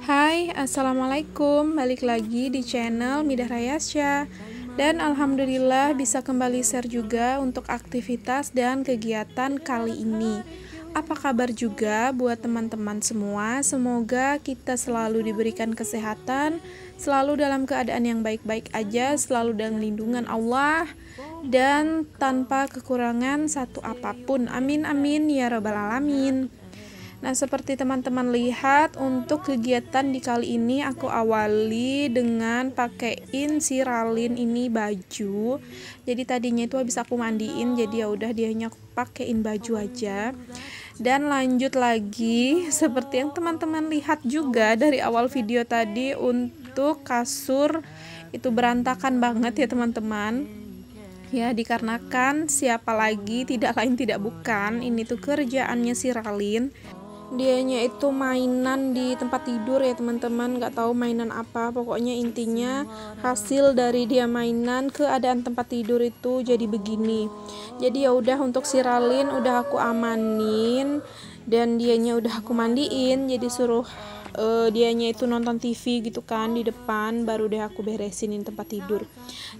Hai, Assalamualaikum. Balik lagi di channel Midah Rayasya. Dan alhamdulillah bisa kembali share juga untuk aktivitas dan kegiatan kali ini. Apa kabar juga buat teman-teman semua? Semoga kita selalu diberikan kesehatan, selalu dalam keadaan yang baik-baik aja, selalu dalam lindungan Allah, dan tanpa kekurangan satu apapun. Amin amin ya rabbal alamin. Nah, seperti teman-teman lihat, untuk kegiatan di kali ini aku awali dengan pakein si Ralin ini baju. Jadi tadinya itu habis aku mandiin, jadi ya udah dianya aku pakein baju aja. Dan lanjut lagi seperti yang teman-teman lihat juga dari awal video tadi, untuk kasur itu berantakan banget ya teman-teman. Ya, dikarenakan siapa lagi, tidak lain tidak bukan, ini tuh kerjaannya si Ralin. Dianya itu mainan di tempat tidur ya teman-teman, nggak tahu mainan apa, pokoknya intinya hasil dari dia mainan keadaan tempat tidur itu jadi begini. Jadi ya udah, untuk si Ralin udah aku amanin dan dianya udah aku mandiin, jadi suruh dianya itu nonton TV gitu kan di depan, baru deh aku beresinin tempat tidur.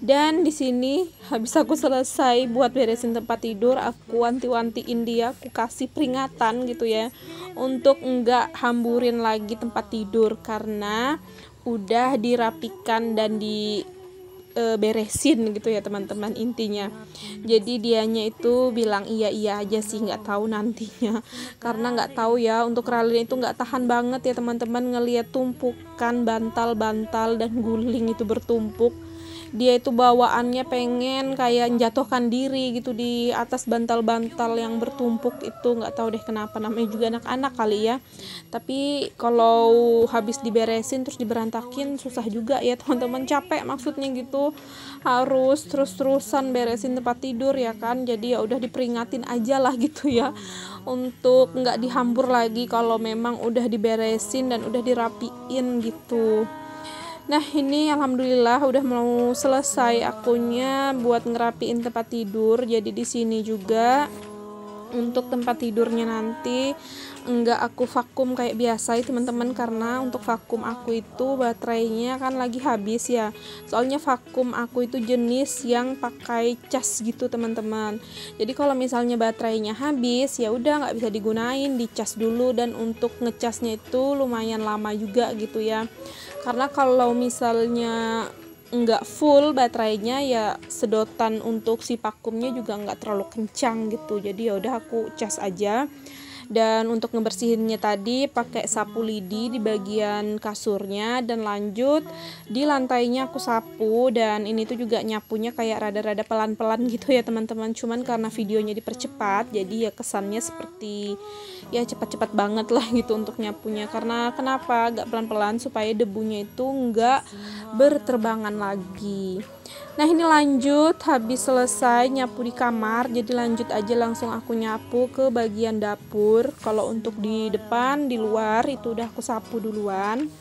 Dan di sini habis aku selesai buat beresin tempat tidur, aku wanti-wantiin dia, aku kasih peringatan gitu ya, untuk enggak hamburin lagi tempat tidur karena udah dirapikan dan beresin gitu ya teman-teman intinya. Jadi dianya itu bilang iya aja sih, nggak tahu nantinya, karena nggak tahu ya, untuk Ralin itu nggak tahan banget ya teman-teman ngelihat tumpukan bantal-bantal dan guling itu bertumpuk. Dia itu bawaannya pengen kayak menjatuhkan diri gitu di atas bantal-bantal yang bertumpuk itu, nggak tahu deh kenapa, namanya juga anak-anak kali ya. Tapi kalau habis diberesin terus diberantakin susah juga ya teman-teman, capek maksudnya gitu, harus terus-terusan beresin tempat tidur ya kan. Jadi ya udah diperingatin aja lah gitu ya, untuk nggak dihambur lagi kalau memang udah diberesin dan udah dirapiin gitu. Nah, ini alhamdulillah udah mau selesai akunya buat ngerapiin tempat tidur. Jadi di sini juga untuk tempat tidurnya nanti enggak aku vakum kayak biasa ya teman-teman, karena untuk vakum aku itu baterainya kan lagi habis ya. Soalnya vakum aku itu jenis yang pakai cas gitu teman-teman. Jadi kalau misalnya baterainya habis ya udah nggak bisa digunain, dicas dulu, dan untuk ngecasnya itu lumayan lama juga gitu ya. Karena kalau misalnya nggak full baterainya ya sedotan untuk si vakumnya juga nggak terlalu kencang gitu. Jadi ya udah aku cas aja. Dan untuk ngebersihinnya tadi pakai sapu lidi di bagian kasurnya, dan lanjut di lantainya aku sapu. Dan ini tuh juga nyapunya kayak rada-rada pelan-pelan gitu ya teman-teman, cuman karena videonya dipercepat jadi ya kesannya seperti ya cepat-cepat banget lah gitu untuk nyapunya. Karena kenapa agak pelan-pelan, supaya debunya itu enggak berterbangan lagi. Nah, ini lanjut habis selesai nyapu di kamar, jadi lanjut aja langsung aku nyapu ke bagian dapur. Kalau untuk di depan, di luar itu udah aku sapu duluan.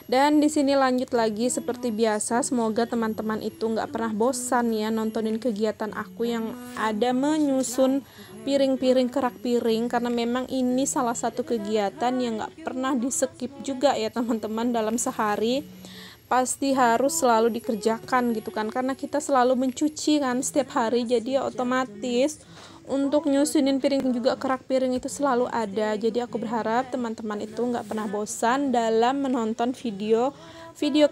Dan di sini lanjut lagi seperti biasa. Semoga teman-teman itu nggak pernah bosan ya nontonin kegiatan aku yang ada menyusun piring-piring, kerak piring, karena memang ini salah satu kegiatan yang nggak pernah di skip juga ya teman-teman. Dalam sehari pasti harus selalu dikerjakan gitu kan, karena kita selalu mencuci kan setiap hari, jadi ya otomatis untuk nyusunin piring juga kerak piring itu selalu ada. Jadi aku berharap teman-teman itu nggak pernah bosan dalam menonton video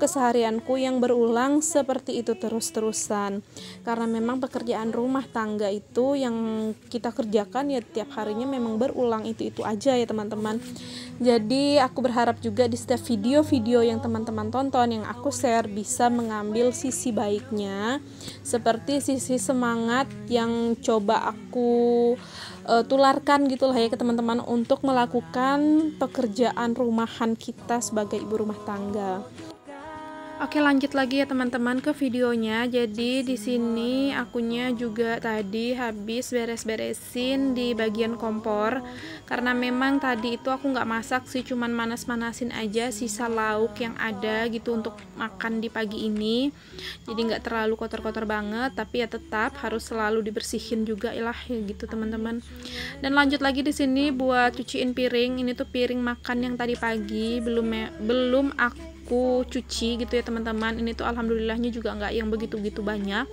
keseharianku yang berulang seperti itu terus-terusan, karena memang pekerjaan rumah tangga itu yang kita kerjakan ya tiap harinya memang berulang itu aja ya teman-teman. Jadi aku berharap juga di setiap video-video yang teman-teman tonton, yang aku share, bisa mengambil sisi baiknya, seperti sisi semangat yang coba aku tularkan gitulah ya ke teman-teman untuk melakukan pekerjaan rumahan kita sebagai ibu rumah tangga. Oke, lanjut lagi ya teman-teman ke videonya. Jadi di sini akunya juga tadi habis beres-beresin di bagian kompor, karena memang tadi itu aku nggak masak sih, cuman manas-manasin aja sisa lauk yang ada gitu untuk makan di pagi ini. Jadi nggak terlalu kotor-kotor banget, tapi ya tetap harus selalu dibersihin juga ya gitu teman-teman. Dan lanjut lagi di sini buat cuciin piring. Ini tuh piring makan yang tadi pagi belum aku cuci gitu ya teman-teman. Ini tuh alhamdulillahnya juga nggak yang begitu-gitu banyak,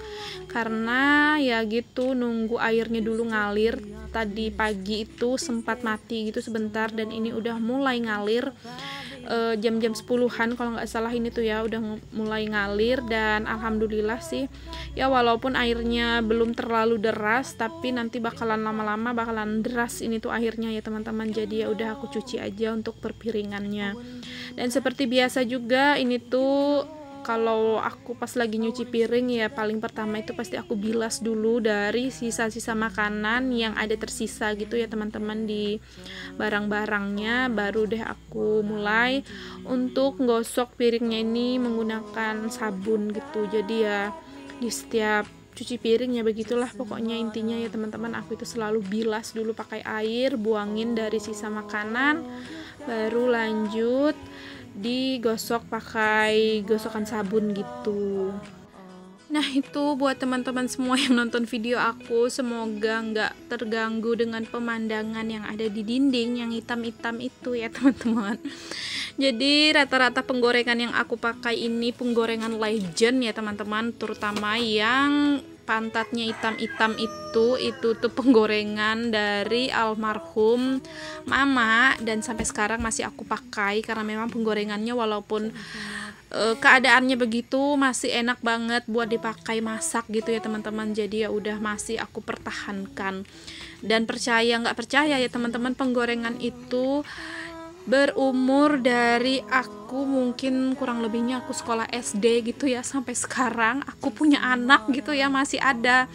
karena ya gitu nunggu airnya dulu ngalir. Tadi pagi itu sempat mati gitu sebentar, dan ini udah mulai ngalir jam-jam 10-an kalau nggak salah. Ini tuh ya udah mulai ngalir, dan alhamdulillah sih ya, walaupun airnya belum terlalu deras, tapi nanti bakalan lama-lama bakalan deras ini tuh airnya ya teman-teman. Jadi ya udah aku cuci aja untuk perpiringannya. Dan seperti biasa juga ini tuh kalau aku pas lagi nyuci piring ya paling pertama itu pasti aku bilas dulu dari sisa-sisa makanan yang ada tersisa gitu ya teman-teman di barang-barangnya. Baru deh aku mulai untuk gosok piringnya ini menggunakan sabun gitu. Jadi ya di setiap cuci piring ya begitulah pokoknya intinya ya teman-teman. Aku itu selalu bilas dulu pakai air, buangin dari sisa makanan, baru lanjut digosok pakai gosokan sabun gitu. Nah itu buat teman-teman semua yang nonton video aku, semoga nggak terganggu dengan pemandangan yang ada di dinding yang hitam-hitam itu ya teman-teman. Jadi rata-rata penggorengan yang aku pakai ini penggorengan legend ya teman-teman, terutama yang pantatnya hitam-hitam itu tuh penggorengan dari almarhum mama, dan sampai sekarang masih aku pakai karena memang penggorengannya walaupun keadaannya begitu masih enak banget buat dipakai masak gitu ya teman-teman. Jadi ya udah masih aku pertahankan, dan percaya nggak percaya ya teman-teman, penggorengan itu berumur dari aku mungkin kurang lebihnya aku sekolah SD gitu ya, sampai sekarang aku punya anak gitu ya masih ada.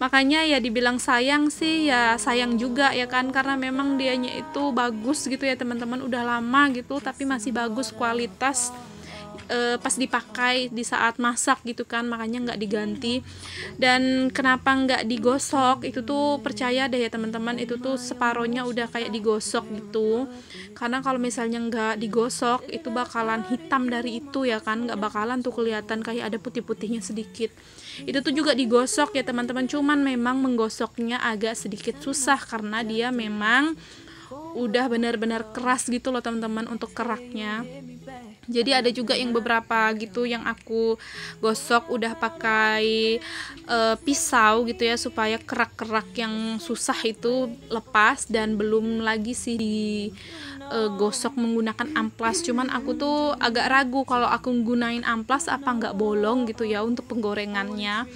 Makanya ya dibilang sayang sih ya sayang juga ya kan, karena memang dianya itu bagus gitu ya teman-teman, udah lama gitu tapi masih bagus kualitas pas dipakai di saat masak gitu kan, makanya nggak diganti. Dan kenapa nggak digosok itu tuh percaya deh ya teman-teman, itu tuh separohnya udah kayak digosok gitu, karena kalau misalnya nggak digosok itu bakalan hitam dari itu ya kan, nggak bakalan tuh kelihatan kayak ada putih-putihnya sedikit. Itu tuh juga digosok ya teman-teman, cuman memang menggosoknya agak sedikit susah karena dia memang udah benar-benar keras gitu loh teman-teman untuk keraknya. Jadi ada juga yang beberapa gitu yang aku gosok udah pakai pisau gitu ya, supaya kerak-kerak yang susah itu lepas, dan belum lagi sih gosok menggunakan amplas. Cuman aku tuh agak ragu kalau aku gunain amplas apa nggak bolong gitu ya untuk penggorengannya.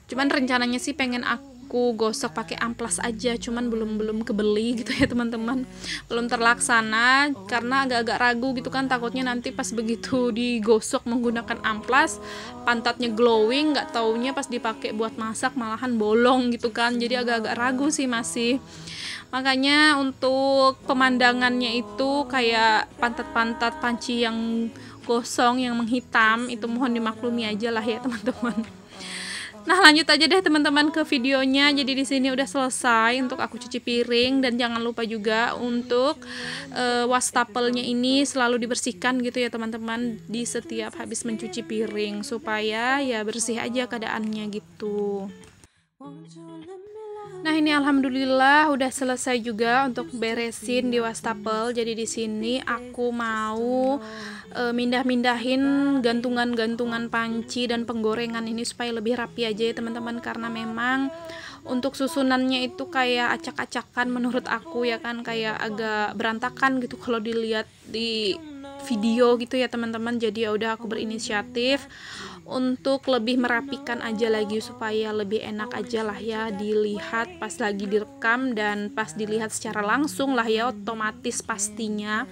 Cuman rencananya sih pengen aku gosok pakai amplas aja, cuman belum kebeli gitu ya teman-teman, belum terlaksana karena agak-agak ragu gitu kan, takutnya nanti pas begitu digosok menggunakan amplas pantatnya glowing, nggak taunya pas dipakai buat masak malahan bolong gitu kan. Jadi agak-agak ragu sih masih. Makanya untuk pemandangannya itu kayak pantat-pantat panci yang gosong yang menghitam itu mohon dimaklumi aja lah ya teman-teman. Nah lanjut aja deh teman-teman ke videonya. Jadi di sini udah selesai untuk aku cuci piring, dan jangan lupa juga untuk wastafelnya ini selalu dibersihkan gitu ya teman-teman di setiap habis mencuci piring, supaya ya bersih aja keadaannya gitu. Nah ini alhamdulillah udah selesai juga untuk beresin di wastafel. Jadi di sini aku mau mindah-mindahin gantungan-gantungan panci dan penggorengan ini supaya lebih rapi aja ya teman-teman, karena memang untuk susunannya itu kayak acak-acakan menurut aku ya kan, kayak agak berantakan gitu kalau dilihat di video gitu ya teman-teman. Jadi ya udah aku berinisiatif untuk lebih merapikan aja lagi supaya lebih enak aja lah ya dilihat pas lagi direkam, dan pas dilihat secara langsung lah ya otomatis pastinya.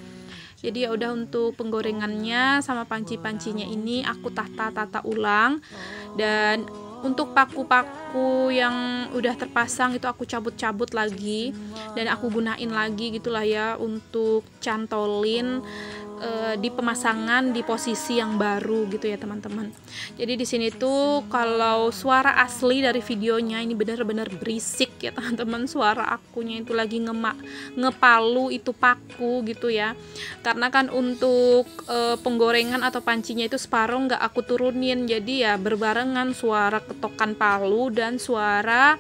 Jadi ya udah untuk penggorengannya sama panci-pancinya ini aku tata ulang, dan untuk paku-paku yang udah terpasang itu aku cabut-cabut lagi dan aku gunain lagi gitulah ya untuk cantolin di pemasangan di posisi yang baru gitu ya teman-teman. Jadi di sini tuh kalau suara asli dari videonya ini benar-benar berisik ya teman-teman, suara akunya itu lagi ngepalu itu paku gitu ya. Karena kan untuk penggorengan atau pancinya itu separuh nggak aku turunin, jadi ya berbarengan suara ketokan palu dan suara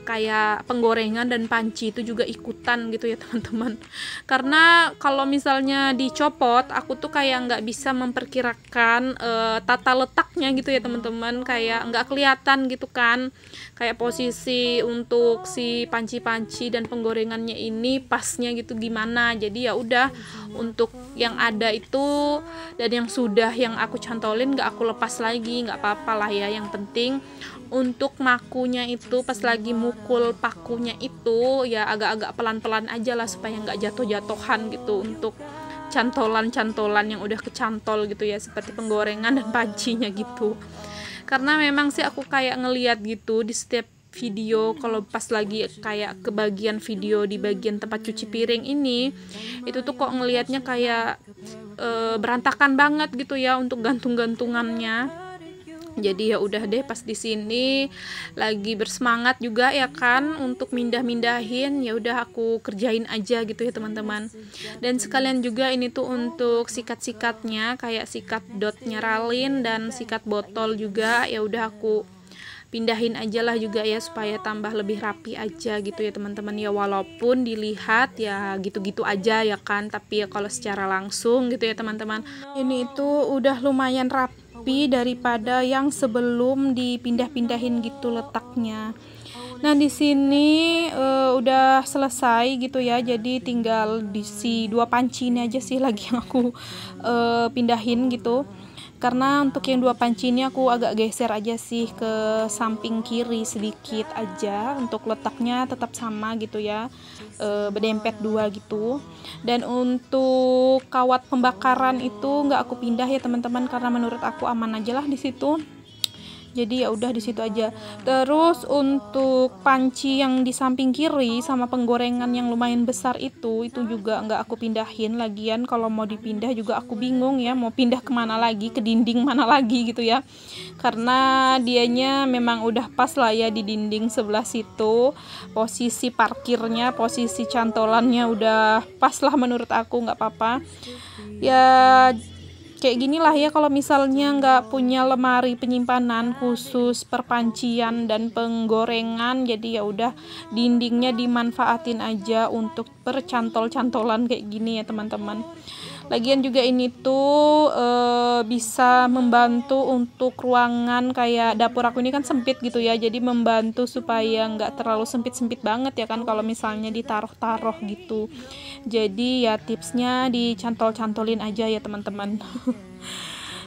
kayak penggorengan dan panci itu juga ikutan gitu ya teman-teman. Karena kalau misalnya dicopot, aku tuh kayak nggak bisa memperkirakan tata letaknya gitu ya teman-teman, kayak nggak kelihatan gitu kan, kayak posisi untuk si panci-panci dan penggorengannya ini pasnya gitu gimana. Jadi ya udah, untuk yang ada itu dan yang sudah yang aku cantolin nggak aku lepas lagi, nggak apa-apa lah ya. Yang penting untuk makunya itu pas lagi mukul pakunya itu ya agak-agak pelan-pelan aja lah supaya nggak jatuh-jatuhan gitu untuk cantolan-cantolan yang udah kecantol gitu ya, seperti penggorengan dan pancinya gitu. Karena memang sih aku kayak ngeliat gitu di setiap video, kalau pas lagi kayak ke bagian video di bagian tempat cuci piring ini, itu tuh kok ngelihatnya kayak berantakan banget gitu ya untuk gantung-gantungannya. Jadi ya udah deh, pas di sini lagi bersemangat juga ya kan untuk mindahin, ya udah aku kerjain aja gitu ya teman-teman. Dan sekalian juga ini tuh untuk sikat-sikatnya, kayak sikat dotnya Ralin dan sikat botol juga, ya udah aku pindahin aja lah juga ya supaya tambah lebih rapi aja gitu ya teman-teman. Ya walaupun dilihat ya gitu-gitu aja ya kan, tapi ya kalau secara langsung gitu ya teman-teman, ini tuh udah lumayan rapi daripada yang sebelum dipindah-pindahin gitu letaknya. Nah di sini udah selesai gitu ya, jadi tinggal di si 2 panci ini aja sih lagi yang aku pindahin gitu. Karena untuk yang 2 panci ini aku agak geser aja sih ke samping kiri sedikit aja, untuk letaknya tetap sama gitu ya, berdempet 2 gitu. Dan untuk kawat pembakaran itu nggak aku pindah ya teman-teman, karena menurut aku aman aja lah di situ. Jadi ya udah di situ aja. Terus untuk panci yang di samping kiri sama penggorengan yang lumayan besar itu juga nggak aku pindahin. Lagian kalau mau dipindah juga aku bingung ya, mau pindah kemana lagi, ke dinding mana lagi gitu ya. Karena dianya memang udah pas lah ya di dinding sebelah situ. Posisi parkirnya, posisi cantolannya udah pas lah menurut aku, nggak apa-apa. Ya kayak gini lah ya kalau misalnya nggak punya lemari penyimpanan khusus perpancian dan penggorengan, jadi ya udah dindingnya dimanfaatin aja untuk percantol-cantolan kayak gini ya teman-teman. Lagian juga ini tuh bisa membantu untuk ruangan, kayak dapur aku ini kan sempit gitu ya, jadi membantu supaya nggak terlalu sempit-sempit banget ya kan kalau misalnya ditaruh-taruh gitu. Jadi ya tipsnya dicantol-cantolin aja ya teman-teman.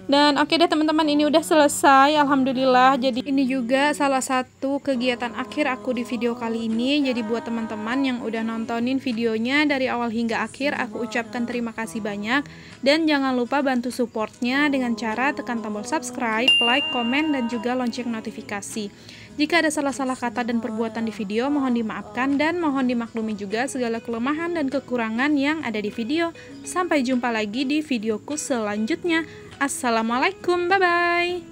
Dan oke deh teman-teman, ini udah selesai alhamdulillah. Jadi ini juga salah satu kegiatan akhir aku di video kali ini. Jadi buat teman-teman yang udah nontonin videonya dari awal hingga akhir, aku ucapkan terima kasih banyak. Dan jangan lupa bantu supportnya dengan cara tekan tombol subscribe, like, komen, dan juga lonceng notifikasi. Jika ada salah-salah kata dan perbuatan di video, mohon dimaafkan dan mohon dimaklumi juga segala kelemahan dan kekurangan yang ada di video. Sampai jumpa lagi di videoku selanjutnya. Assalamualaikum, bye-bye.